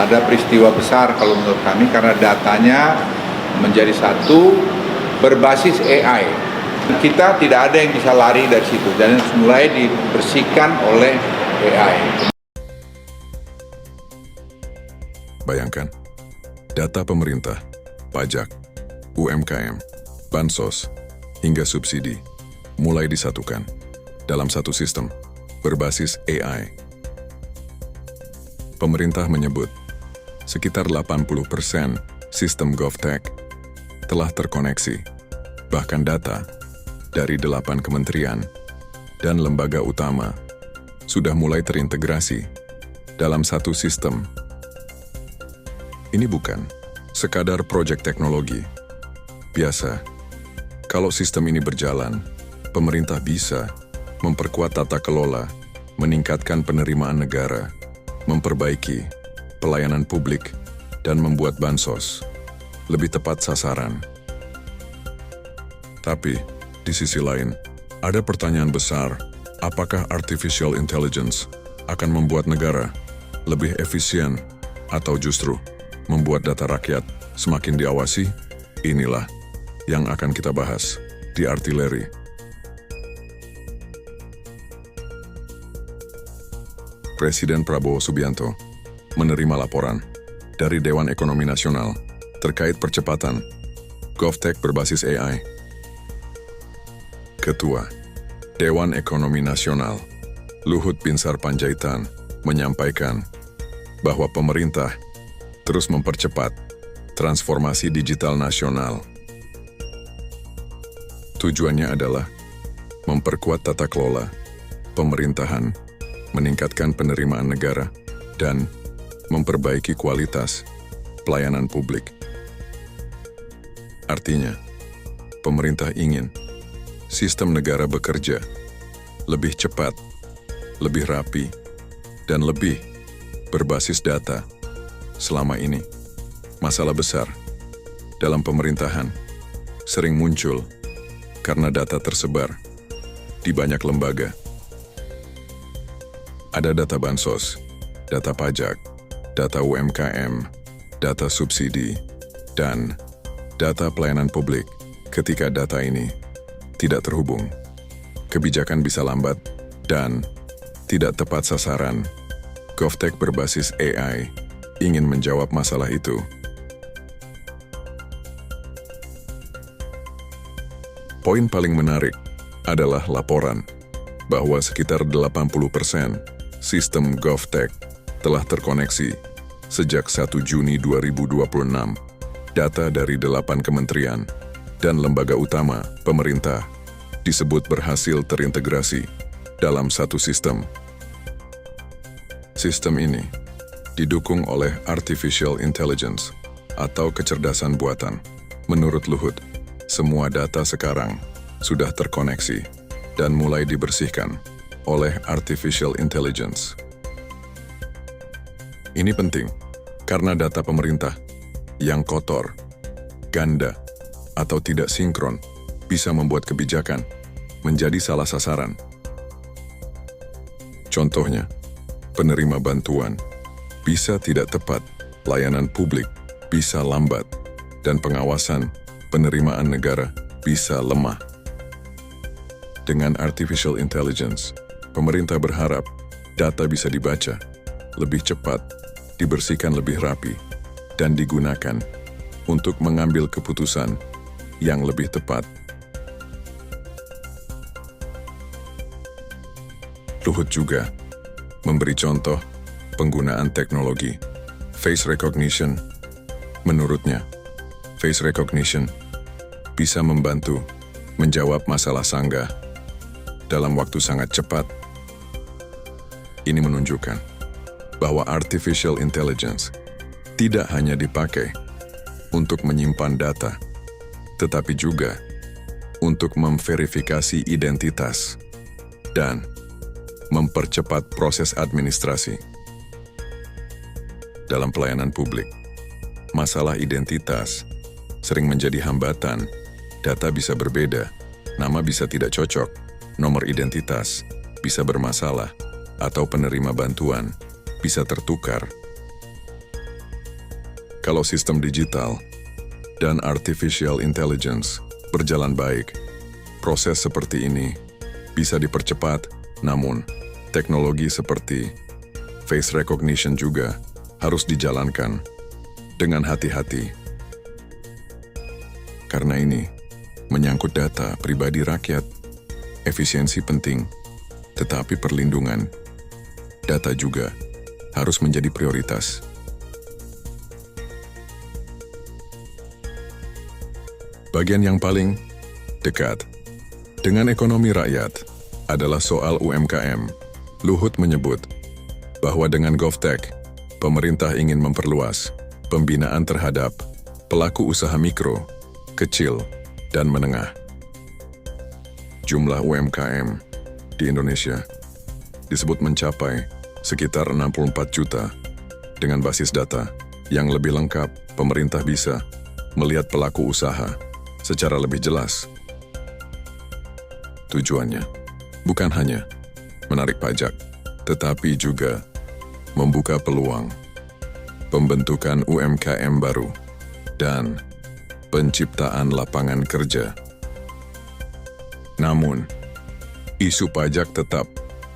Ada peristiwa besar kalau menurut kami karena datanya menjadi satu berbasis AI. Kita tidak ada yang bisa lari dari situ dan mulai dibersihkan oleh AI. Bayangkan, data pemerintah, pajak, UMKM, bansos, hingga subsidi mulai disatukan dalam satu sistem berbasis AI. Pemerintah menyebut sekitar 80% sistem GovTech telah terkoneksi, bahkan data dari 8 kementerian dan lembaga utama sudah mulai terintegrasi dalam satu sistem. Ini bukan sekadar proyek teknologi biasa. Kalau sistem ini berjalan, pemerintah bisa memperkuat tata kelola, meningkatkan penerimaan negara, memperbaiki pelayanan publik, dan membuat bansos lebih tepat sasaran. Tapi, di sisi lain, ada pertanyaan besar, apakah artificial intelligence akan membuat negara lebih efisien atau justru membuat data rakyat semakin diawasi? Inilah yang akan kita bahas di Artileri. Presiden Prabowo Subianto menerima laporan dari Dewan Ekonomi Nasional terkait percepatan GovTech berbasis AI. Ketua Dewan Ekonomi Nasional, Luhut Binsar Panjaitan, menyampaikan bahwa pemerintah terus mempercepat transformasi digital nasional. Tujuannya adalah memperkuat tata kelola pemerintahan, meningkatkan penerimaan negara, dan memperbaiki kualitas pelayanan publik. Artinya, pemerintah ingin sistem negara bekerja lebih cepat, lebih rapi, dan lebih berbasis data. Selama ini, masalah besar dalam pemerintahan sering muncul karena data tersebar di banyak lembaga. Ada data bansos, data pajak, data UMKM, data subsidi, dan data pelayanan publik. Ketika data ini tidak terhubung, kebijakan bisa lambat dan tidak tepat sasaran. GovTech berbasis AI ingin menjawab masalah itu. Poin paling menarik adalah laporan bahwa sekitar 80% sistem GovTech telah terkoneksi sejak 1 Juni 2026. Data dari 8 kementerian dan lembaga utama pemerintah disebut berhasil terintegrasi dalam satu sistem. Sistem ini didukung oleh artificial intelligence atau kecerdasan buatan. Menurut Luhut, semua data sekarang sudah terkoneksi dan mulai dibersihkan oleh artificial intelligence. Ini penting karena data pemerintah yang kotor, ganda, atau tidak sinkron bisa membuat kebijakan menjadi salah sasaran. Contohnya, penerima bantuan bisa tidak tepat, layanan publik bisa lambat, dan pengawasan penerimaan negara bisa lemah. Dengan artificial intelligence, pemerintah berharap data bisa dibaca lebih cepat, dibersihkan lebih rapi, dan digunakan untuk mengambil keputusan yang lebih tepat. Luhut juga memberi contoh penggunaan teknologi face recognition. Menurutnya, face recognition bisa membantu menjawab masalah sanggah dalam waktu sangat cepat. Ini menunjukkan bahwa artificial intelligence tidak hanya dipakai untuk menyimpan data, tetapi juga untuk memverifikasi identitas dan mempercepat proses administrasi. Dalam pelayanan publik, masalah identitas sering menjadi hambatan. Data bisa berbeda, nama bisa tidak cocok, nomor identitas bisa bermasalah, atau penerima bantuan bisa tertukar. Kalau sistem digital dan artificial intelligence berjalan baik, proses seperti ini bisa dipercepat, namun teknologi seperti face recognition juga harus dijalankan dengan hati-hati. Karena ini menyangkut data pribadi rakyat, efisiensi penting, tetapi perlindungan data juga harus menjadi prioritas. Bagian yang paling dekat dengan ekonomi rakyat adalah soal UMKM. Luhut menyebut bahwa dengan GovTech, pemerintah ingin memperluas pembinaan terhadap pelaku usaha mikro, kecil, dan menengah. Jumlah UMKM di Indonesia disebut mencapai sekitar 64 juta. Dengan basis data yang lebih lengkap, pemerintah bisa melihat pelaku usaha secara lebih jelas. Tujuannya bukan hanya menarik pajak, tetapi juga membuka peluang pembentukan UMKM baru dan penciptaan lapangan kerja. Namun, isu pajak tetap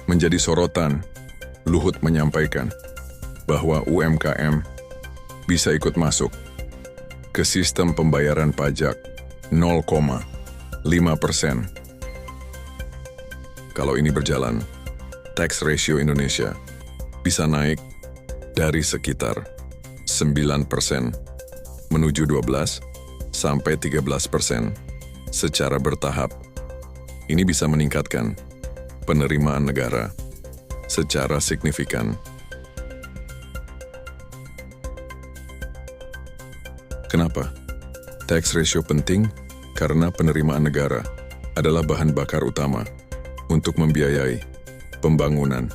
menjadi sorotan. Luhut menyampaikan bahwa UMKM bisa ikut masuk ke sistem pembayaran pajak 0,5%. Kalau ini berjalan, tax ratio Indonesia bisa naik dari sekitar 9% menuju 12 sampai 13% secara bertahap. Ini bisa meningkatkan penerimaan negara secara signifikan. Kenapa? Tax ratio penting karena penerimaan negara adalah bahan bakar utama untuk membiayai pembangunan.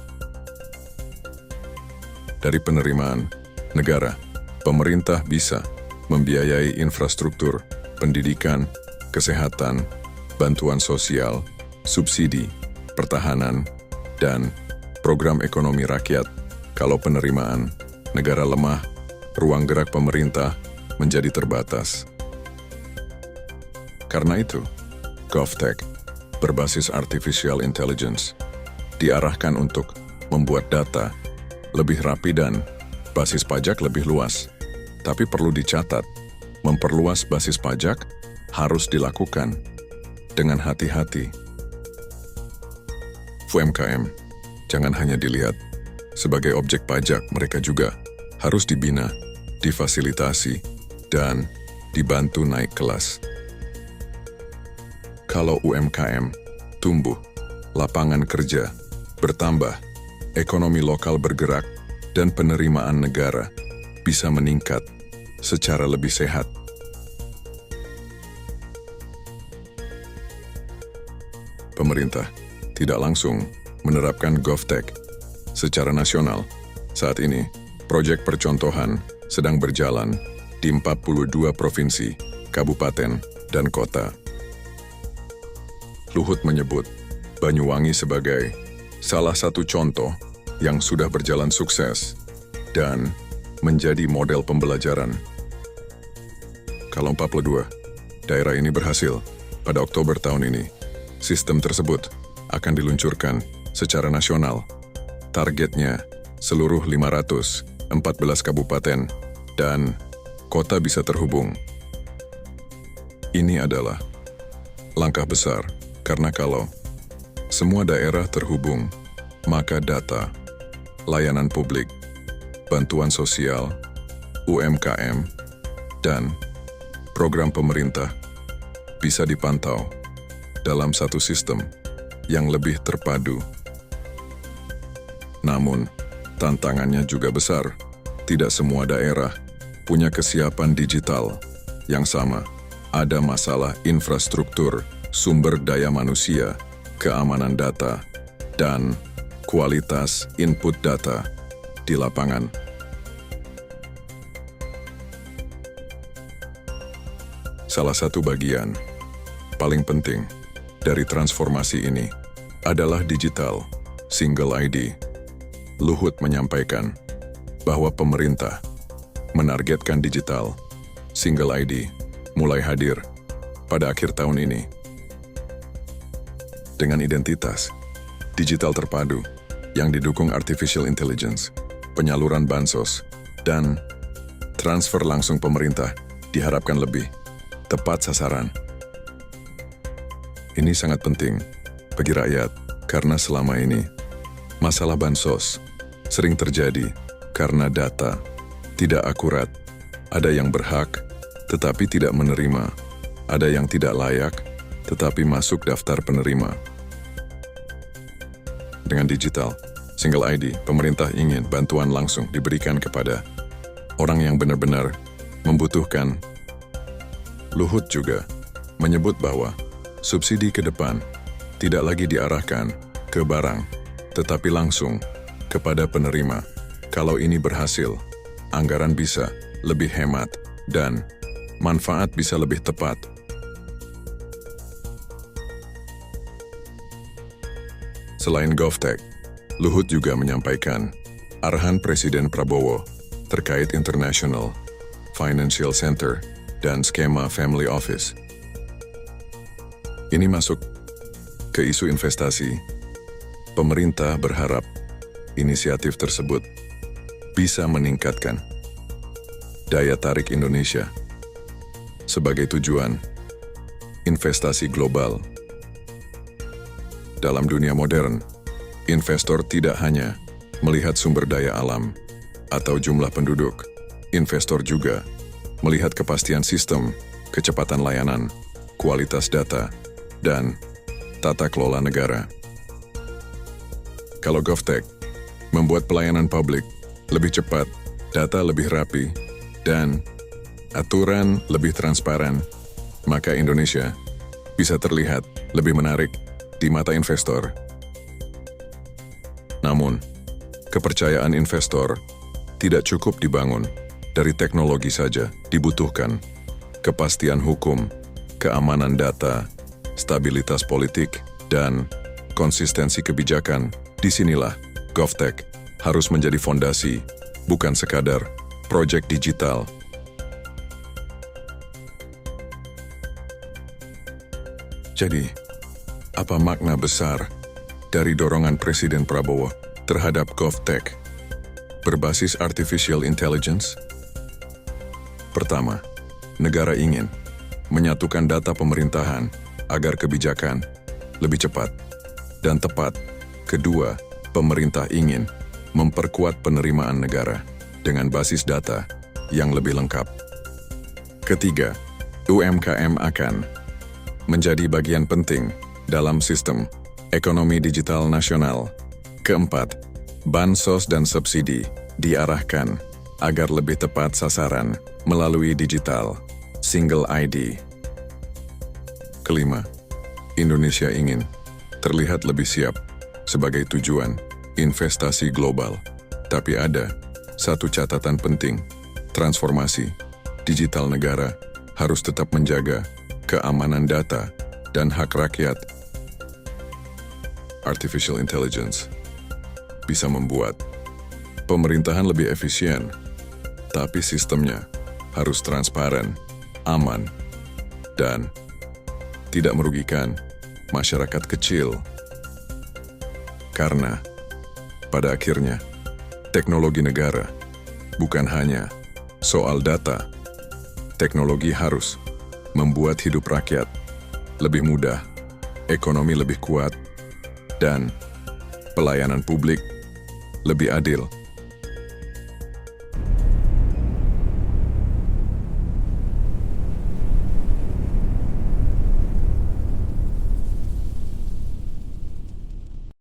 Dari penerimaan negara, pemerintah bisa membiayai infrastruktur, pendidikan, kesehatan, bantuan sosial, subsidi, pertahanan, dan program ekonomi rakyat. Kalau penerimaan negara lemah, ruang gerak pemerintah menjadi terbatas. Karena itu, GovTech berbasis artificial intelligence diarahkan untuk membuat data lebih rapi dan basis pajak lebih luas. Tapi perlu dicatat, memperluas basis pajak harus dilakukan dengan hati-hati. UMKM jangan hanya dilihat sebagai objek pajak, mereka juga harus dibina, difasilitasi, dan dibantu naik kelas. Kalau UMKM tumbuh, lapangan kerja bertambah, ekonomi lokal bergerak, dan penerimaan negara bisa meningkat secara lebih sehat. Pemerintah tidak langsung menerapkan GovTech secara nasional. Saat ini, proyek percontohan sedang berjalan di 42 provinsi, kabupaten, dan kota. Luhut menyebut Banyuwangi sebagai salah satu contoh yang sudah berjalan sukses dan menjadi model pembelajaran. Kalau 42 daerah ini berhasil, pada Oktober tahun ini, sistem tersebut akan diluncurkan secara nasional. Targetnya seluruh 514 kabupaten dan kota bisa terhubung. Ini adalah langkah besar karena kalau semua daerah terhubung, maka data, layanan publik, bantuan sosial, UMKM, dan program pemerintah bisa dipantau dalam satu sistem yang lebih terpadu. Namun, tantangannya juga besar. Tidak semua daerah punya kesiapan digital yang sama. Ada masalah infrastruktur, sumber daya manusia, keamanan data, dan kualitas input data di lapangan. Salah satu bagian paling penting dari transformasi ini adalah digital single ID. Luhut menyampaikan bahwa pemerintah menargetkan digital single ID mulai hadir pada akhir tahun ini. Dengan identitas digital terpadu yang didukung artificial intelligence, penyaluran bansos, dan transfer langsung pemerintah diharapkan lebih tepat sasaran. Ini sangat penting bagi rakyat karena selama ini masalah bansos sering terjadi karena data tidak akurat. Ada yang berhak tetapi tidak menerima, ada yang tidak layak tetapi masuk daftar penerima. Dengan digital single ID, pemerintah ingin bantuan langsung diberikan kepada orang yang benar-benar membutuhkan. Luhut juga menyebut bahwa subsidi ke depan tidak lagi diarahkan ke barang, tetapi langsung kepada penerima. Kalau ini berhasil, anggaran bisa lebih hemat dan manfaat bisa lebih tepat. Selain GovTech, Luhut juga menyampaikan arahan Presiden Prabowo terkait International Financial Center dan skema Family Office. Ini masuk ke isu investasi. Pemerintah berharap inisiatif tersebut bisa meningkatkan daya tarik Indonesia sebagai tujuan investasi global. Dalam dunia modern, investor tidak hanya melihat sumber daya alam atau jumlah penduduk. Investor juga melihat kepastian sistem, kecepatan layanan, kualitas data, dan tata kelola negara. Kalau GovTech membuat pelayanan publik lebih cepat, data lebih rapi, dan aturan lebih transparan, maka Indonesia bisa terlihat lebih menarik di mata investor. Namun, kepercayaan investor tidak cukup dibangun dari teknologi saja, dibutuhkan kepastian hukum, keamanan data, stabilitas politik, dan konsistensi kebijakan. Disinilah GovTech harus menjadi fondasi, bukan sekadar proyek digital. Jadi, apa makna besar dari dorongan Presiden Prabowo terhadap GovTech berbasis artificial intelligence? Pertama, negara ingin menyatukan data pemerintahan agar kebijakan lebih cepat dan tepat. Kedua, pemerintah ingin memperkuat penerimaan negara dengan basis data yang lebih lengkap. Ketiga, UMKM akan menjadi bagian penting dalam sistem ekonomi digital nasional. Keempat, bansos dan subsidi diarahkan agar lebih tepat sasaran melalui digital single ID. Kelima, Indonesia ingin terlihat lebih siap sebagai tujuan investasi global. Tapi ada satu catatan penting, transformasi digital negara harus tetap menjaga keamanan data dan hak rakyat. Artificial intelligence bisa membuat pemerintahan lebih efisien, tapi sistemnya harus transparan, aman, dan tidak merugikan masyarakat kecil. Karena pada akhirnya, teknologi negara bukan hanya soal data. Teknologi harus membuat hidup rakyat lebih mudah, ekonomi lebih kuat, dan pelayanan publik lebih adil.